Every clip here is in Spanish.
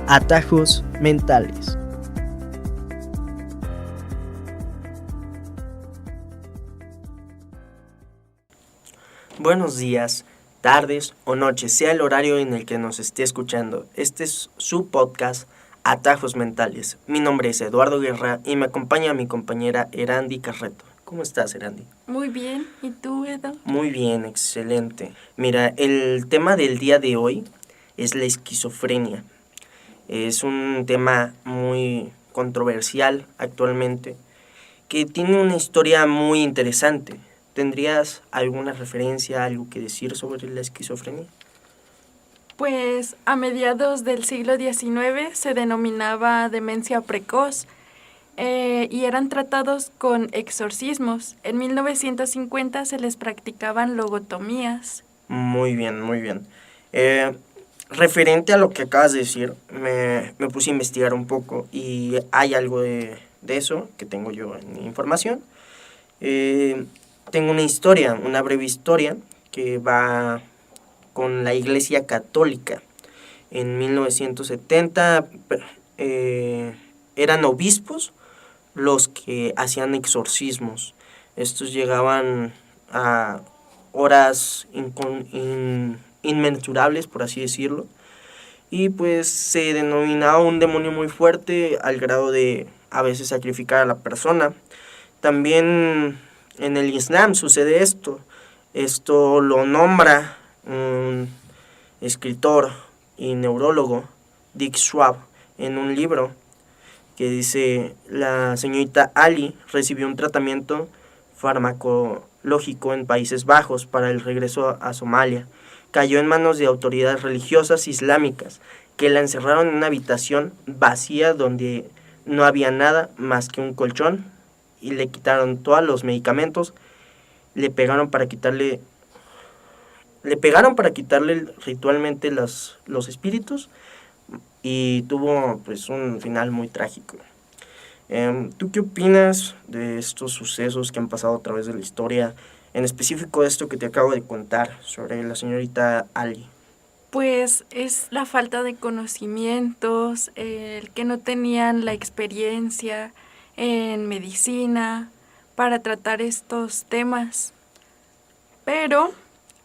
Atajos mentales. Buenos días, tardes o noches, sea el horario en el que nos esté escuchando. Este es su podcast Atajos mentales. Mi nombre es Eduardo Guerra y me acompaña mi compañera Erandi Carreto. ¿Cómo estás, Erandi? Muy bien, ¿y tú, Edo? Muy bien, excelente. Mira, el tema del día de hoy es la esquizofrenia. Es un tema muy controversial actualmente, que tiene una historia muy interesante. ¿Tendrías alguna referencia, algo que decir sobre la esquizofrenia? Pues a mediados del siglo XIX se denominaba demencia precoz y eran tratados con exorcismos. En 1950 se les practicaban logotomías. Muy bien, muy bien. Referente a lo que acabas de decir, me puse a investigar un poco y hay algo de eso que tengo yo en mi información. Tengo una historia, una breve historia que va con la Iglesia Católica. En 1970 eran obispos los que hacían exorcismos. Estos llegaban a horas inmensurables, por así decirlo, y pues se denominaba un demonio muy fuerte al grado de a veces sacrificar a la persona. También en el Islam sucede esto. Esto lo nombra un escritor y neurólogo, Dick Schwab, en un libro que dice: la señorita Ali recibió un tratamiento farmacológico en Países Bajos para el regreso a Somalia. Cayó en manos de autoridades religiosas islámicas que la encerraron en una habitación vacía donde no había nada más que un colchón y le quitaron todos los medicamentos. Le pegaron para quitarle ritualmente los espíritus y tuvo pues un final muy trágico. ¿Tú qué opinas de estos sucesos que han pasado a través de la historia, en específico de esto que te acabo de contar sobre la señorita Ali? Pues es la falta de conocimientos, el que no tenían la experiencia en medicina para tratar estos temas. Pero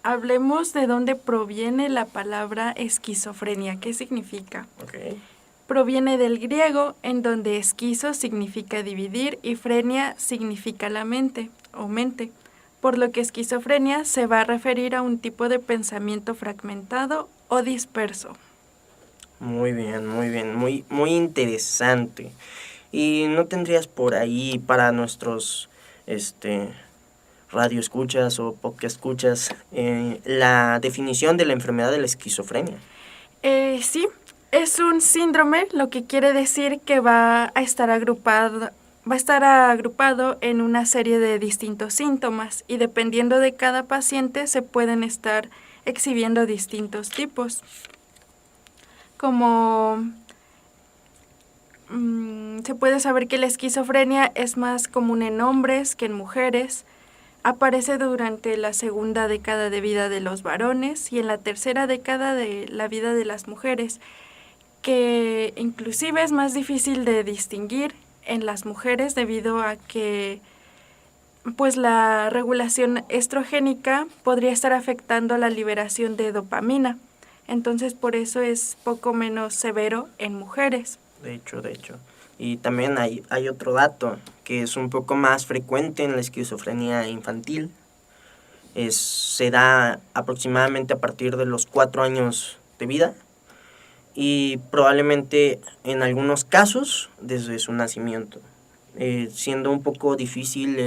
hablemos de dónde proviene la palabra esquizofrenia. ¿Qué significa? Okay. Proviene del griego, en donde esquizo significa dividir y frenia significa la mente o mente, por lo que esquizofrenia se va a referir a un tipo de pensamiento fragmentado o disperso. Muy bien, muy interesante. ¿Y no tendrías por ahí para nuestros radio escuchas o podcast escuchas la definición de la enfermedad de la esquizofrenia? Sí, es un síndrome, lo que quiere decir que va a estar agrupado en una serie de distintos síntomas y dependiendo de cada paciente se pueden estar exhibiendo distintos tipos. Como se puede saber que la esquizofrenia es más común en hombres que en mujeres. Aparece durante la segunda década de vida de los varones y en la tercera década de la vida de las mujeres, que inclusive es más difícil de distinguir en las mujeres debido a que pues la regulación estrogénica podría estar afectando la liberación de dopamina. Entonces por eso es poco menos severo en mujeres. De hecho. Y también hay otro dato que es un poco más frecuente en la esquizofrenia infantil. Se da aproximadamente a partir de los 4 años de vida y probablemente en algunos casos desde su nacimiento, siendo un poco difícil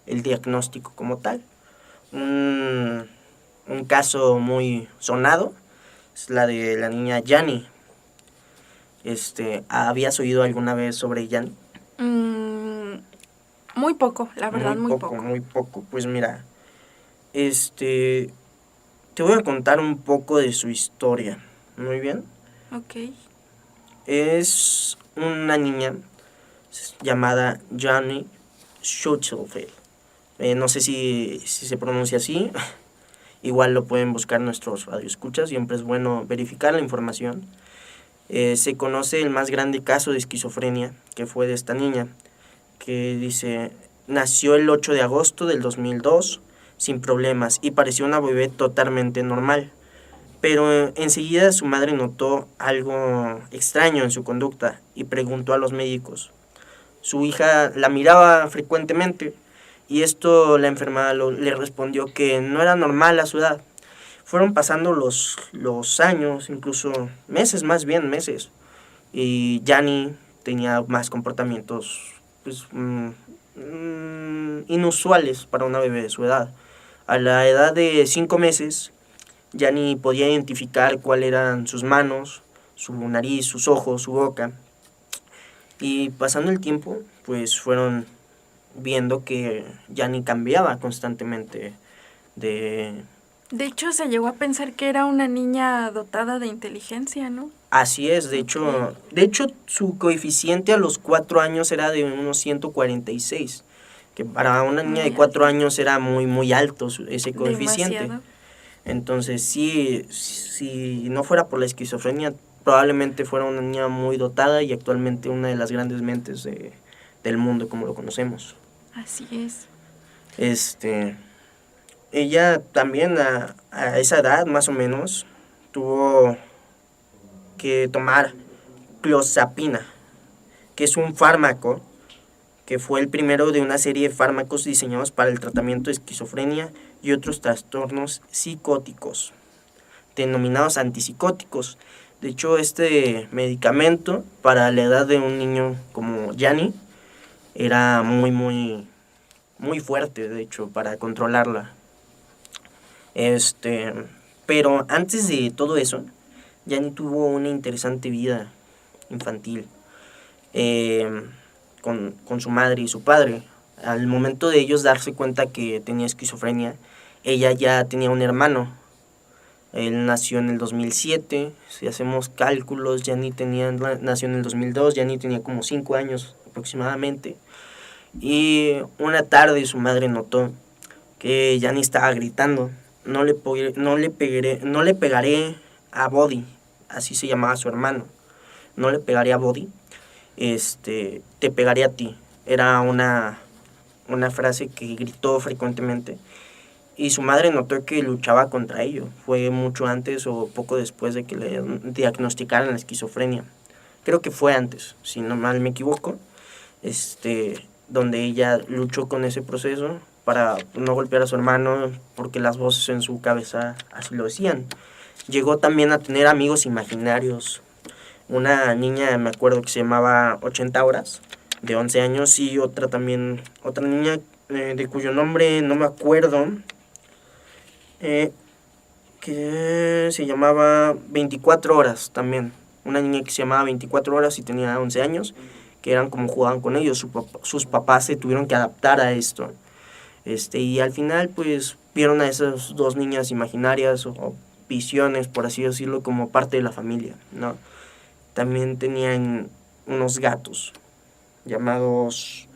el diagnóstico como tal. Un caso muy sonado es la de la niña Yanni. ¿Habías oído alguna vez sobre Yanni? Muy poco, la verdad, muy poco. Muy poco. Pues mira, te voy a contar un poco de su historia. Muy bien. Ok. Es una niña llamada Yanni Schutzelfeld. No sé si se pronuncia así. Igual lo pueden buscar nuestros radioescuchas. Siempre es bueno verificar la información. Se conoce el más grande caso de esquizofrenia, que fue de esta niña, que dice, nació el 8 de agosto del 2002 sin problemas y parecía una bebé totalmente normal. Pero enseguida su madre notó algo extraño en su conducta y preguntó a los médicos. Su hija la miraba frecuentemente y esto la enfermera le respondió que no era normal a su edad. Fueron pasando los años, incluso meses, más bien meses, y Jani tenía más comportamientos pues, inusuales para una bebé de su edad. A la edad de 5 meses, Jani podía identificar cuáles eran sus manos, su nariz, sus ojos, su boca. Y pasando el tiempo, pues fueron viendo que Jani cambiaba constantemente de... De hecho, se llegó a pensar que era una niña dotada de inteligencia, ¿no? Así es, de hecho su coeficiente a los 4 años era de unos 146, que para una niña de 4 años era muy alto ese coeficiente. Demasiado. Entonces, sí, si no fuera por la esquizofrenia, probablemente fuera una niña muy dotada y actualmente una de las grandes mentes del mundo como lo conocemos. Así es. Ella también a esa edad, más o menos, tuvo que tomar clozapina, que es un fármaco que fue el primero de una serie de fármacos diseñados para el tratamiento de esquizofrenia y otros trastornos psicóticos, denominados antipsicóticos. De hecho, este medicamento para la edad de un niño como Jani era muy fuerte, de hecho, para controlarla. Pero antes de todo eso, Jani tuvo una interesante vida infantil con su madre y su padre. Al momento de ellos darse cuenta que tenía esquizofrenia, ella ya tenía un hermano. Él nació en el 2007, si hacemos cálculos, nació en el 2002, Jani tenía como 5 años aproximadamente. Y una tarde su madre notó que Jani estaba gritando, no le pegaré a Body, así se llamaba su hermano, no le pegaré a Body, te pegaré a ti. Era una frase que gritó frecuentemente y su madre notó que luchaba contra ello. Fue mucho antes o poco después de que le diagnosticaran la esquizofrenia. Creo que fue antes, si no mal me equivoco, donde ella luchó con ese proceso para no golpear a su hermano porque las voces en su cabeza así lo decían. Llegó también a tener amigos imaginarios. Una niña, me acuerdo, que se llamaba 80 horas, de 11 años, y otra niña de cuyo nombre no me acuerdo, que se llamaba 24 horas también. Una niña que se llamaba 24 horas y tenía 11 años, que eran como jugaban con ellos. Sus papás se tuvieron que adaptar a esto. Y al final, pues, vieron a esas dos niñas imaginarias o visiones, por así decirlo, como parte de la familia, ¿no? También tenían unos gatos llamados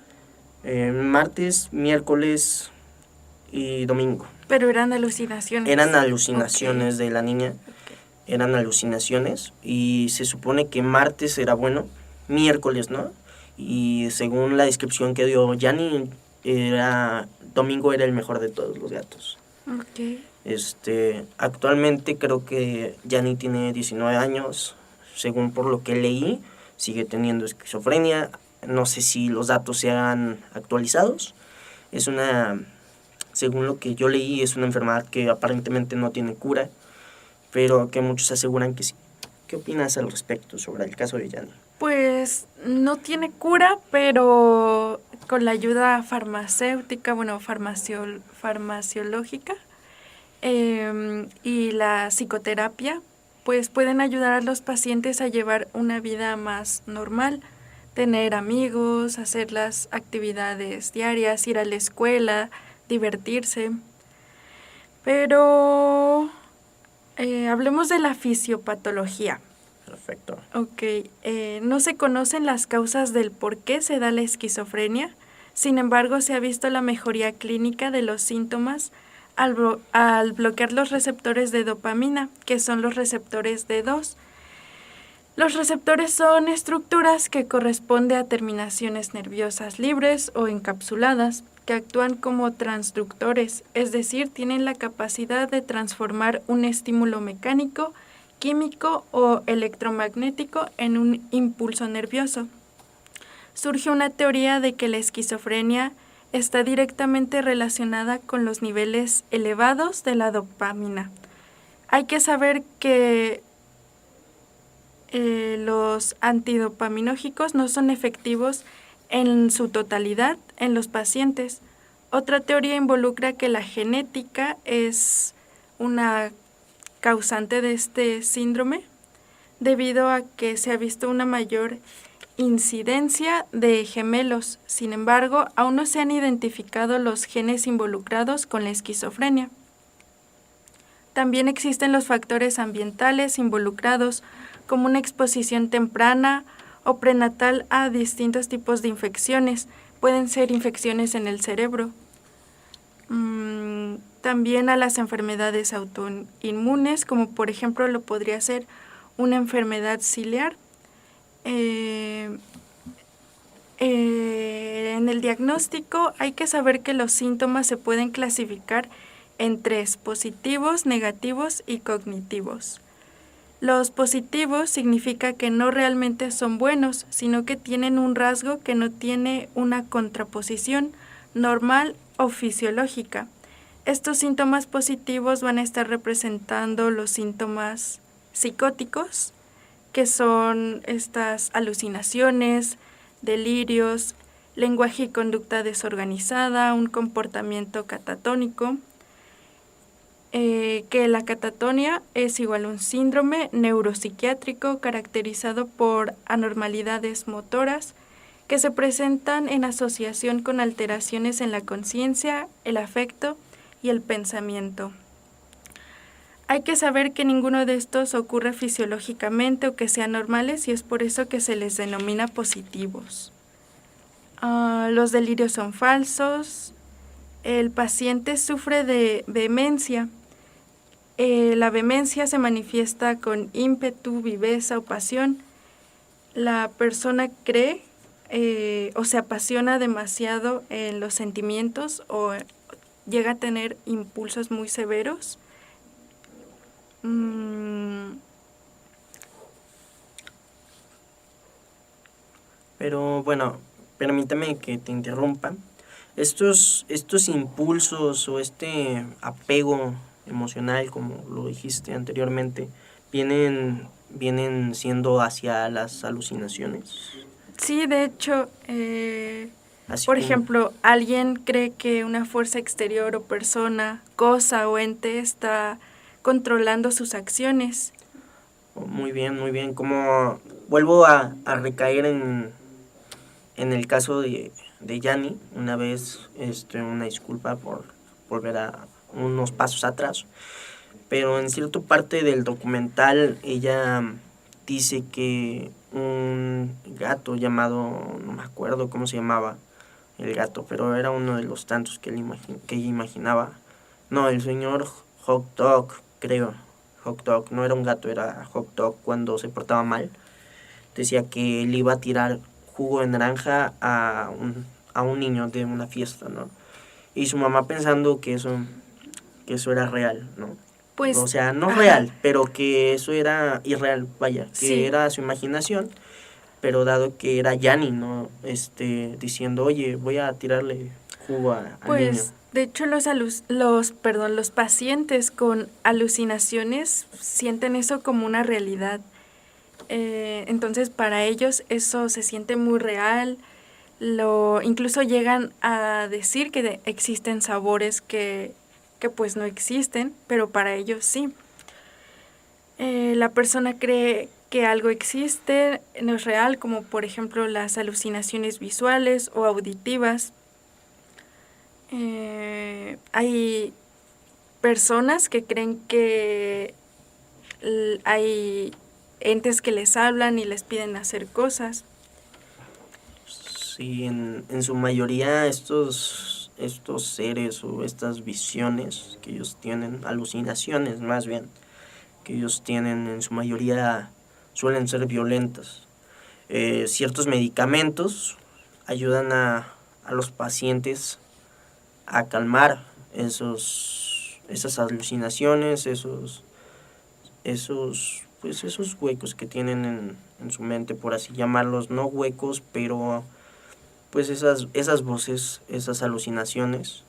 martes, miércoles y domingo. Pero eran alucinaciones. Eran alucinaciones de la niña. Eran alucinaciones y se supone que martes era bueno, miércoles, ¿no? Y según la descripción que dio Jani, domingo era el mejor de todos los gatos. Okay. Actualmente creo que Jani tiene 19 años, según por lo que leí, sigue teniendo esquizofrenia. No sé si los datos se han actualizados. Según lo que yo leí, es una enfermedad que aparentemente no tiene cura, pero que muchos aseguran que sí. ¿Qué opinas al respecto sobre el caso de Jani? Pues no tiene cura, pero con la ayuda farmacéutica, farmaciológica y la psicoterapia, pues pueden ayudar a los pacientes a llevar una vida más normal, tener amigos, hacer las actividades diarias, ir a la escuela, divertirse. Pero hablemos de la fisiopatología. Perfecto. Ok, no se conocen las causas del por qué se da la esquizofrenia, sin embargo se ha visto la mejoría clínica de los síntomas al bloquear los receptores de dopamina, que son los receptores D2. Los receptores son estructuras que corresponden a terminaciones nerviosas libres o encapsuladas que actúan como transductores, es decir, tienen la capacidad de transformar un estímulo mecánico, químico o electromagnético en un impulso nervioso. Surge una teoría de que la esquizofrenia está directamente relacionada con los niveles elevados de la dopamina. Hay que saber que los antidopaminógicos no son efectivos en su totalidad en los pacientes. Otra teoría involucra que la genética es una causante de este síndrome, debido a que se ha visto una mayor incidencia de gemelos. Sin embargo, aún no se han identificado los genes involucrados con la esquizofrenia. También existen los factores ambientales involucrados, como una exposición temprana o prenatal a distintos tipos de infecciones. Pueden ser infecciones en el cerebro. También a las enfermedades autoinmunes, como por ejemplo lo podría ser una enfermedad ciliar. En el diagnóstico hay que saber que los síntomas se pueden clasificar en 3: positivos, negativos y cognitivos. Los positivos significa que no realmente son buenos, sino que tienen un rasgo que no tiene una contraposición normal o fisiológica. Estos síntomas positivos van a estar representando los síntomas psicóticos, que son estas alucinaciones, delirios, lenguaje y conducta desorganizada, un comportamiento catatónico, que la catatonia es igual a un síndrome neuropsiquiátrico caracterizado por anormalidades motoras que se presentan en asociación con alteraciones en la conciencia, el afecto y el pensamiento. Hay que saber que ninguno de estos ocurre fisiológicamente o que sean normales, y es por eso que se les denomina positivos. Los delirios son falsos. El paciente sufre de vehemencia. La vehemencia se manifiesta con ímpetu, viveza o pasión. La persona cree o se apasiona demasiado en los sentimientos o llega a tener impulsos muy severos. Pero bueno, permítame que te interrumpa. Estos impulsos o este apego emocional, como lo dijiste anteriormente, vienen siendo hacia las alucinaciones. Sí, de hecho, por ejemplo, alguien cree que una fuerza exterior o persona, cosa o ente está controlando sus acciones. Muy bien, muy bien. Como vuelvo a recaer en el caso de Yanni, una vez, una disculpa por volver a unos pasos atrás, pero en cierta parte del documental ella dice que un gato llamado, no me acuerdo cómo se llamaba el gato, pero era uno de los tantos que ella imaginaba. No, el señor Hot Dog, creo. Hot Dog, no era un gato, era Hot Dog cuando se portaba mal. Decía que él iba a tirar jugo de naranja a un niño de una fiesta, ¿no? Y su mamá pensando que eso era real, ¿no? Pues, o sea, no ajá. real, pero que eso era irreal, vaya, que Sí. era su imaginación, pero dado que era Yanni, ¿no? Diciendo, oye, voy a tirarle jugo al niño. Pues, de hecho, los pacientes con alucinaciones sienten eso como una realidad. Entonces, para ellos eso se siente muy real. Incluso llegan a decir que existen sabores que pues no existen, pero para ellos sí. La persona cree que algo existe, no es real, como por ejemplo las alucinaciones visuales o auditivas. Hay personas que creen que hay entes que les hablan y les piden hacer cosas. Sí, en su mayoría estos seres o estas visiones que ellos tienen, alucinaciones más bien, que ellos tienen, en su mayoría suelen ser violentas. Ciertos medicamentos ayudan a los pacientes a calmar esas alucinaciones, esos huecos que tienen en su mente, por así llamarlos, no huecos, pero pues esas voces, esas alucinaciones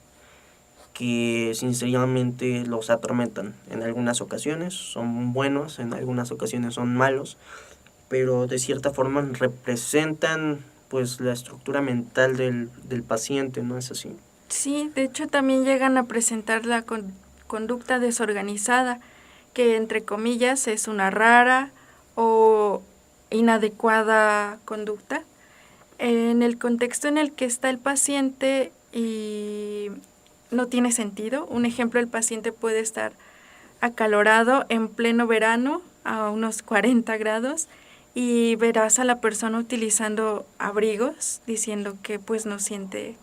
que sinceramente los atormentan. En algunas ocasiones son buenos, en algunas ocasiones son malos, pero de cierta forma representan pues la estructura mental del paciente, ¿no es así? Sí, de hecho también llegan a presentar la conducta desorganizada, que entre comillas es una rara o inadecuada conducta. En el contexto en el que está el paciente y no tiene sentido. Un ejemplo, el paciente puede estar acalorado en pleno verano a unos 40 grados y verás a la persona utilizando abrigos diciendo que pues no siente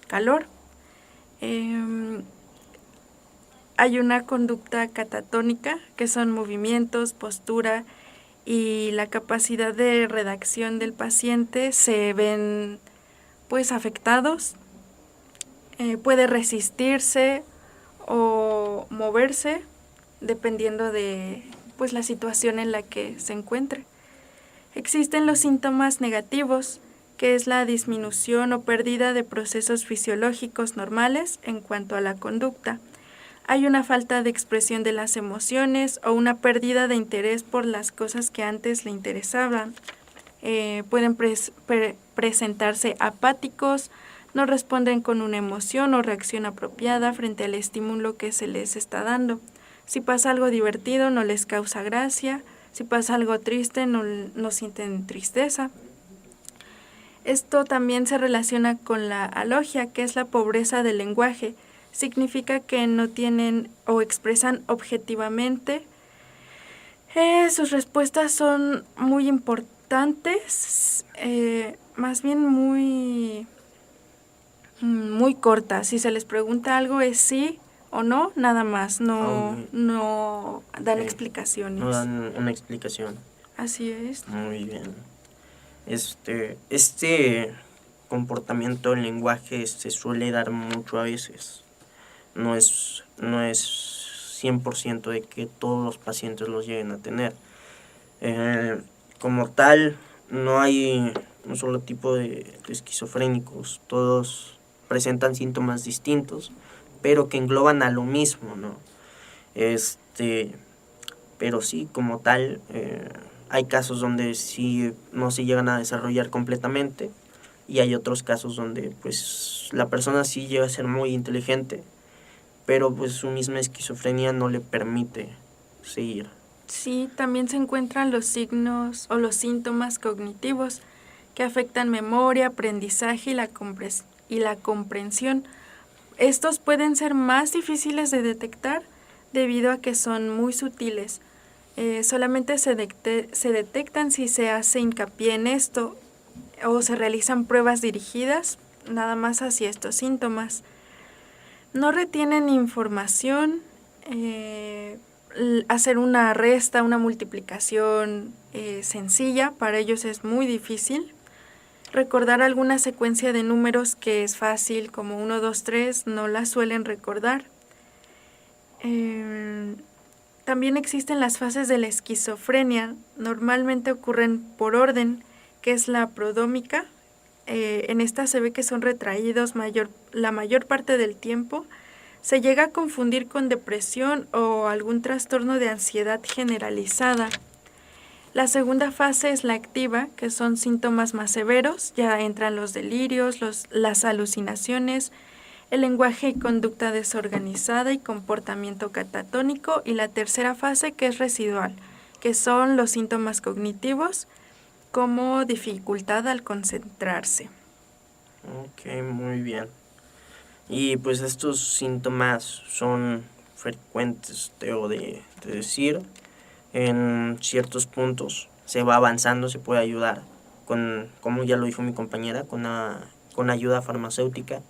calor. Hay una conducta catatónica, que son movimientos, postura y la capacidad de redacción del paciente se ven pues afectados. Puede resistirse o moverse dependiendo de pues la situación en la que se encuentre. Existen los síntomas negativos, que es la disminución o pérdida de procesos fisiológicos normales en cuanto a la conducta. Hay una falta de expresión de las emociones o una pérdida de interés por las cosas que antes le interesaban. Pueden presentarse apáticos, no responden con una emoción o reacción apropiada frente al estímulo que se les está dando. Si pasa algo divertido, no les causa gracia. Si pasa algo triste, no sienten tristeza. Esto también se relaciona con la alogia, que es la pobreza del lenguaje. Significa que no tienen o expresan objetivamente. Sus respuestas son muy importantes, más bien muy cortas. Si se les pregunta algo es sí o no, nada más. No dan explicaciones. No dan una explicación. Así es. Muy bien. Este comportamiento del lenguaje se suele dar mucho a veces. No es 100% de que todos los pacientes los lleguen a tener. Como tal, no hay un solo tipo de esquizofrénicos. Todos presentan síntomas distintos, pero que engloban a lo mismo, ¿no? Pero sí, como tal, hay casos donde sí no se llegan a desarrollar completamente y hay otros casos donde pues la persona sí llega a ser muy inteligente, pero pues su misma esquizofrenia no le permite seguir. Sí, también se encuentran los signos o los síntomas cognitivos que afectan memoria, aprendizaje y la comprensión. Estos pueden ser más difíciles de detectar debido a que son muy sutiles. Solamente se detectan si se hace hincapié en esto o se realizan pruebas dirigidas nada más hacia estos síntomas. No retienen información, hacer una resta, una multiplicación sencilla, para ellos es muy difícil. Recordar alguna secuencia de números que es fácil, como 1, 2, 3, no la suelen recordar. También existen las fases de la esquizofrenia, normalmente ocurren por orden, que es la prodrómica. En esta se ve que son retraídos la mayor parte del tiempo. Se llega a confundir con depresión o algún trastorno de ansiedad generalizada. La segunda fase es la activa, que son síntomas más severos, ya entran los delirios, las alucinaciones, el lenguaje y conducta desorganizada y comportamiento catatónico, y la tercera fase, que es residual, que son los síntomas cognitivos como dificultad al concentrarse. Ok, muy bien. Y pues estos síntomas son frecuentes, debo de decir. En ciertos puntos se va avanzando, se puede ayudar como ya lo dijo mi compañera, con ayuda farmacéutica.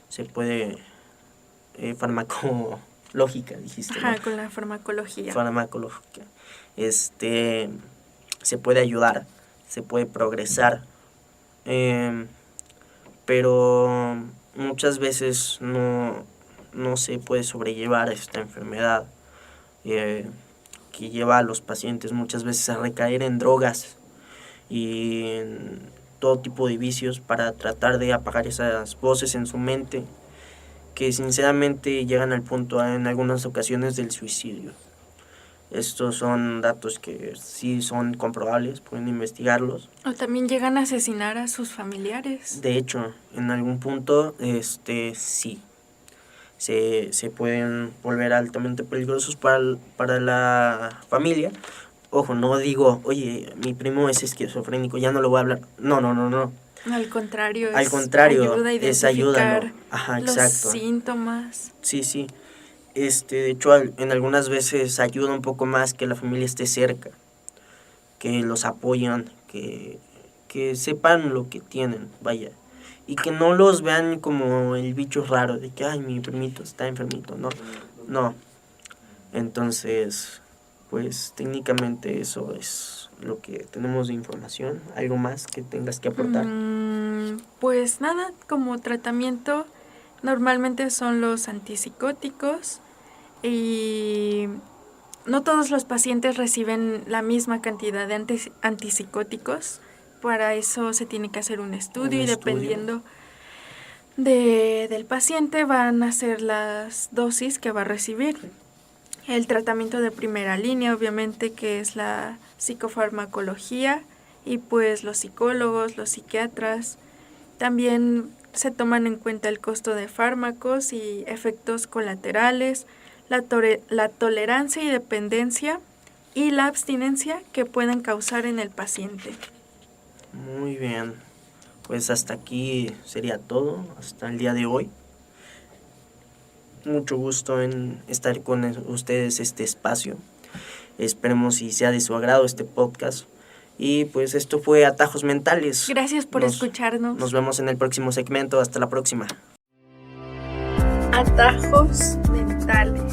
Se puede, farmacológica, dijiste, ¿no? Ajá, con la farmacología. Farmacológica. se puede ayudar, se puede progresar, pero muchas veces no se puede sobrellevar esta enfermedad que lleva a los pacientes muchas veces a recaer en drogas y en todo tipo de vicios para tratar de apagar esas voces en su mente que sinceramente llegan al punto en algunas ocasiones del suicidio. Estos son datos que sí son comprobables, pueden investigarlos. O también llegan a asesinar a sus familiares. De hecho, en algún punto sí, se pueden volver altamente peligrosos para la familia. Ojo, no digo, oye, mi primo es esquizofrénico, ya no lo voy a hablar. No. Al contrario, ayuda a es ayuda, ¿no? Ajá, los síntomas. Sí. De hecho, en algunas veces ayuda un poco más que la familia esté cerca, que los apoyan, que sepan lo que tienen, vaya. Y que no los vean como el bicho raro de que, ay, mi primito está enfermito, no. Entonces, pues técnicamente eso es lo que tenemos de información. ¿Algo más que tengas que aportar? Pues nada, como tratamiento normalmente son los antipsicóticos y no todos los pacientes reciben la misma cantidad de antipsicóticos. Para eso se tiene que hacer un estudio y dependiendo del paciente van a ser las dosis que va a recibir. El tratamiento de primera línea, obviamente, que es la psicofarmacología y pues los psicólogos, los psiquiatras. También se toman en cuenta el costo de fármacos y efectos colaterales, la tolerancia y dependencia y la abstinencia que pueden causar en el paciente. Muy bien, pues hasta aquí sería todo, hasta el día de hoy. Mucho gusto en estar con ustedes este espacio. Esperemos si sea de su agrado este podcast. Y pues esto fue Atajos Mentales. Gracias por escucharnos. Nos vemos en el próximo segmento. Hasta la próxima. Atajos Mentales.